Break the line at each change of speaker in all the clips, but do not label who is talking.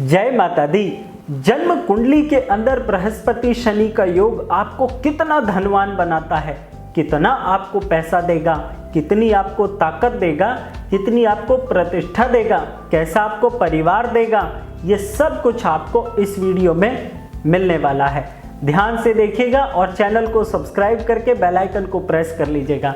जय माता दी। जन्म कुंडली के अंदर बृहस्पति शनि का योग आपको कितना धनवान बनाता है, कितना आपको पैसा देगा, कितनी आपको ताकत देगा, कितनी आपको प्रतिष्ठा देगा, कैसा आपको परिवार देगा, ये सब कुछ आपको इस वीडियो में मिलने वाला है। ध्यान से देखिएगा और चैनल को सब्सक्राइब करके बेल आइकन को प्रेस कर लीजिएगा।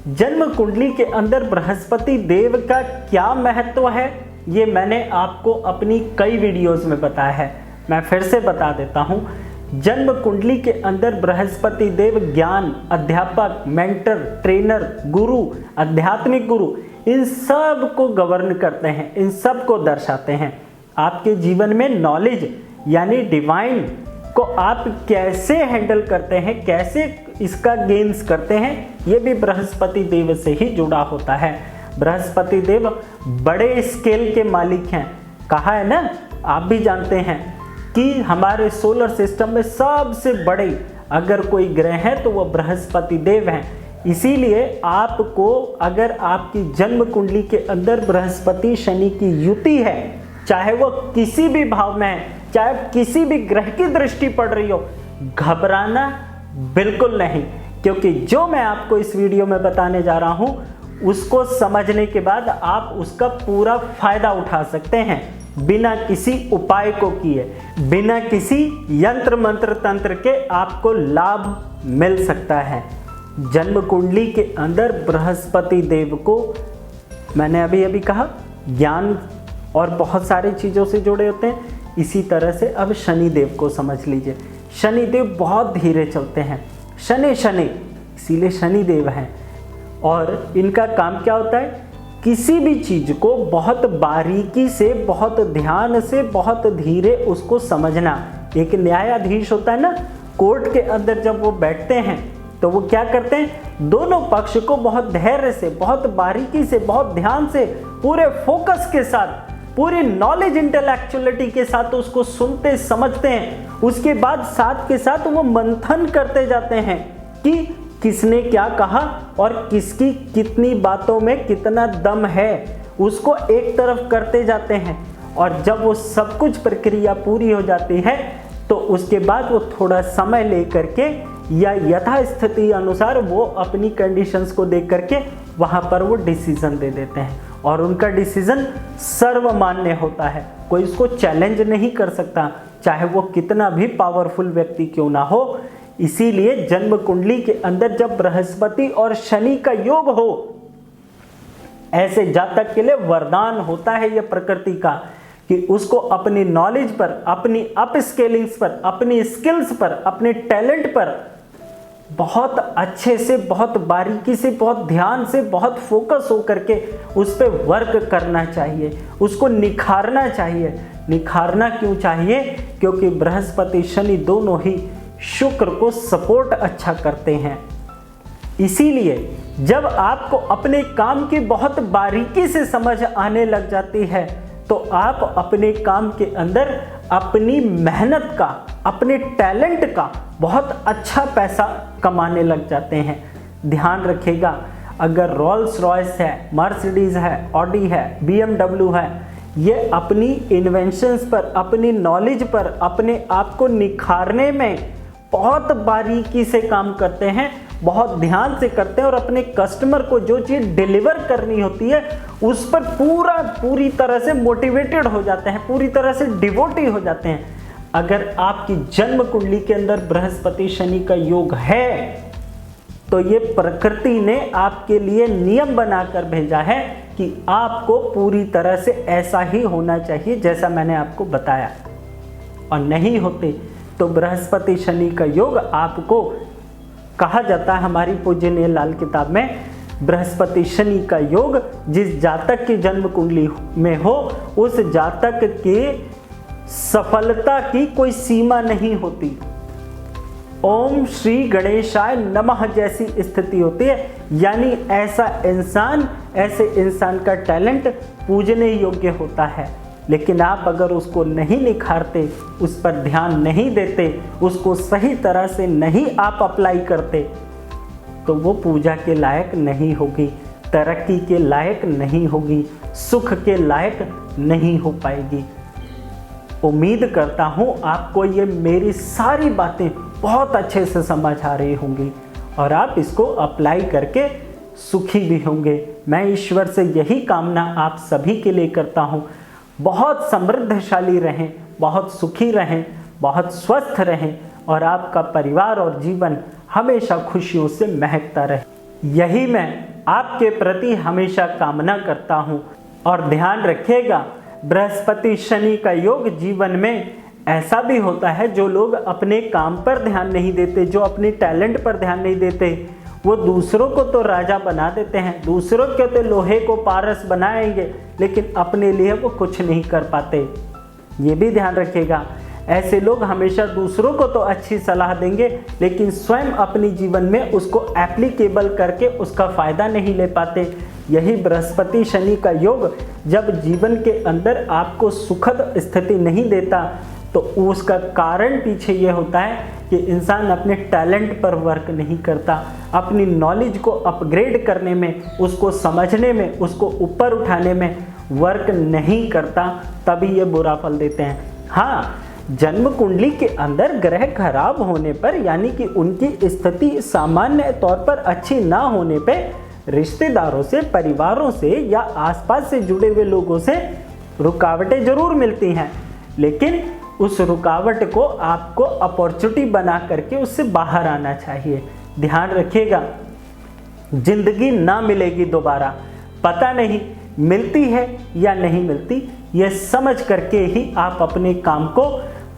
जन्म कुंडली के अंदर बृहस्पति देव का क्या महत्व है, ये मैंने आपको अपनी कई वीडियोस में बताया है। मैं फिर से बता देता हूँ। जन्म कुंडली के अंदर बृहस्पति देव ज्ञान, अध्यापक, मेंटर, ट्रेनर, गुरु, आध्यात्मिक गुरु, इन सब को गवर्न करते हैं, इन सब को दर्शाते हैं। आपके जीवन में नॉलेज यानी डिवाइन को आप कैसे हैंडल करते हैं, कैसे इसका गेन्स करते हैं, ये भी बृहस्पति देव से ही जुड़ा होता है। बृहस्पति देव बड़े स्केल के मालिक हैं। कहा है ना, आप भी जानते हैं कि हमारे सोलर सिस्टम में सबसे बड़े अगर कोई ग्रह है तो वह बृहस्पति देव हैं। इसीलिए आपको अगर आपकी जन्म कुंडली के अंदर बृहस्पति शनि की युति है, चाहे वो किसी भी भाव में है, चाहे किसी भी ग्रह की दृष्टि पड़ रही हो, घबराना बिल्कुल नहीं, क्योंकि जो मैं आपको इस वीडियो में बताने जा रहा हूं उसको समझने के बाद आप उसका पूरा फायदा उठा सकते हैं, बिना किसी उपाय को किए, बिना किसी यंत्र मंत्र तंत्र के आपको लाभ मिल सकता है। जन्म कुंडली के अंदर बृहस्पति देव को मैंने अभी कहा ज्ञान और बहुत सारी चीज़ों से जुड़े होते हैं। इसी तरह से अब शनि देव को समझ लीजिए। शनि देव बहुत धीरे चलते हैं, शनि इसीलिए शनि देव हैं। और इनका काम क्या होता है, किसी भी चीज़ को बहुत बारीकी से, बहुत ध्यान से, बहुत धीरे उसको समझना। एक न्यायाधीश होता है ना, कोर्ट के अंदर जब वो बैठते हैं तो वो क्या करते हैं, दोनों पक्ष को बहुत धैर्य से, बहुत बारीकी से, बहुत ध्यान से, पूरे फोकस के साथ, पूरी नॉलेज इंटेलेक्चुअलिटी के साथ उसको सुनते समझते हैं। उसके बाद साथ के साथ वो मंथन करते जाते हैं कि किसने क्या कहा और किसकी कितनी बातों में कितना दम है, उसको एक तरफ करते जाते हैं। और जब वो सब कुछ प्रक्रिया पूरी हो जाती है तो उसके बाद वो थोड़ा समय लेकर के या यथास्थिति अनुसार वो अपनी कंडीशंस को देख करके वहाँ पर वो डिसीजन दे देते हैं और उनका डिसीजन सर्वमान्य होता है। कोई उसको चैलेंज नहीं कर सकता, चाहे वो कितना भी पावरफुल व्यक्ति क्यों ना हो। इसीलिए जन्म कुंडली के अंदर जब बृहस्पति और शनि का योग हो, ऐसे जातक के लिए वरदान होता है यह प्रकृति का कि उसको अपनी नॉलेज पर, अपनी अपस्केलिंग्स पर, अपनी स्किल्स पर, अपने टैलेंट पर बहुत अच्छे से, बहुत बारीकी से, बहुत ध्यान से, बहुत फोकस होकर के उस पर वर्क करना चाहिए, उसको निखारना चाहिए। निखारना क्यों चाहिए? क्योंकि बृहस्पति शनि दोनों ही शुक्र को सपोर्ट अच्छा करते हैं। इसीलिए जब आपको अपने काम की बहुत बारीकी से समझ आने लग जाती है तो आप अपने काम के अंदर अपनी मेहनत का, अपने टैलेंट का बहुत अच्छा पैसा कमाने लग जाते हैं। ध्यान रखिएगा, अगर रोल्स रॉयस है, मर्सिडीज है, ऑडी है, BMW है, ये अपनी इन्वेंशंस पर, अपनी नॉलेज पर, अपने आप को निखारने में बहुत बारीकी से काम करते हैं, बहुत ध्यान से करते हैं और अपने कस्टमर को जो चीज़ डिलीवर करनी होती है उस पर पूरी तरह से मोटिवेटेड हो जाते हैं, पूरी तरह से डिवोटी हो जाते हैं। अगर आपकी जन्म कुंडली के अंदर बृहस्पति शनि का योग है तो ये प्रकृति ने आपके लिए नियम बनाकर भेजा है कि आपको पूरी तरह से ऐसा ही होना चाहिए जैसा मैंने आपको बताया। और नहीं होते तो बृहस्पति शनि का योग आपको कहा जाता है हमारी पूजनीय लाल किताब में, बृहस्पति शनि का योग जिस जातक की जन्म कुंडली में हो उस जातक के सफलता की कोई सीमा नहीं होती। ओम श्री गणेशाय नमः जैसी स्थिति होती है। यानी ऐसे इंसान का टैलेंट पूजने योग्य होता है। लेकिन आप अगर उसको नहीं निखारते, उस पर ध्यान नहीं देते, उसको सही तरह से नहीं आप अप्लाई करते तो वो पूजा के लायक नहीं होगी, तरक्की के लायक नहीं होगी, सुख के लायक नहीं हो पाएगी। उम्मीद करता हूँ आपको ये मेरी सारी बातें बहुत अच्छे से समझ आ रही होंगी और आप इसको अप्लाई करके सुखी भी होंगे। मैं ईश्वर से यही कामना आप सभी के लिए करता हूँ। बहुत समृद्धशाली रहें, बहुत सुखी रहें, बहुत स्वस्थ रहें और आपका परिवार और जीवन हमेशा खुशियों से महकता रहे। यही मैं आपके प्रति हमेशा कामना करता हूँ। और ध्यान रखिएगा, बृहस्पति शनि का योग जीवन में ऐसा भी होता है जो लोग अपने काम पर ध्यान नहीं देते, जो अपने टैलेंट पर ध्यान नहीं देते, वो दूसरों को तो राजा बना देते हैं, दूसरों के तो लोहे को पारस बनाएंगे, लेकिन अपने लिए वो कुछ नहीं कर पाते। ये भी ध्यान रखिएगा, ऐसे लोग हमेशा दूसरों को तो अच्छी सलाह देंगे लेकिन स्वयं अपने जीवन में उसको एप्लीकेबल करके उसका फ़ायदा नहीं ले पाते। यही बृहस्पति शनि का योग जब जीवन के अंदर आपको सुखद स्थिति नहीं देता तो उसका कारण पीछे ये होता है कि इंसान अपने टैलेंट पर वर्क नहीं करता, अपनी नॉलेज को अपग्रेड करने में, उसको समझने में, उसको ऊपर उठाने में वर्क नहीं करता, तभी ये बुरा फल देते हैं। हाँ, जन्म कुंडली के अंदर ग्रह खराब होने पर, यानी कि उनकी स्थिति सामान्य तौर पर अच्छी ना होने पे रिश्तेदारों से, परिवारों से या आसपास से जुड़े हुए लोगों से रुकावटें जरूर मिलती हैं, लेकिन उस रुकावट को आपको अपॉर्चुनिटी बना करके उससे बाहर आना चाहिए। ध्यान रखिएगा, जिंदगी ना मिलेगी दोबारा, पता नहीं मिलती है या नहीं मिलती, ये समझ करके ही आप अपने काम को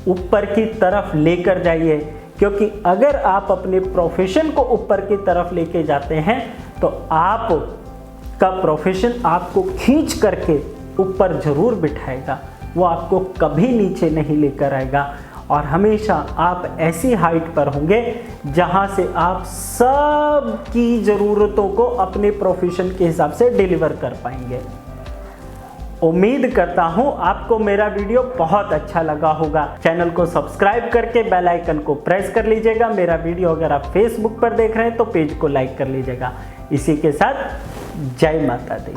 ऊपर की तरफ लेकर जाइए, क्योंकि अगर आप अपने प्रोफेशन को ऊपर की तरफ लेके जाते हैं तो आप का प्रोफेशन आपको खींच करके ऊपर जरूर बिठाएगा, वो आपको कभी नीचे नहीं लेकर आएगा और हमेशा आप ऐसी हाइट पर होंगे जहां से आप सब की ज़रूरतों को अपने प्रोफेशन के हिसाब से डिलीवर कर पाएंगे। उम्मीद करता हूं आपको मेरा वीडियो बहुत अच्छा लगा होगा। चैनल को सब्सक्राइब करके बेल आइकन को प्रेस कर लीजिएगा। मेरा वीडियो अगर आप फेसबुक पर देख रहे हैं तो पेज को लाइक कर लीजिएगा। इसी के साथ जय माता दी।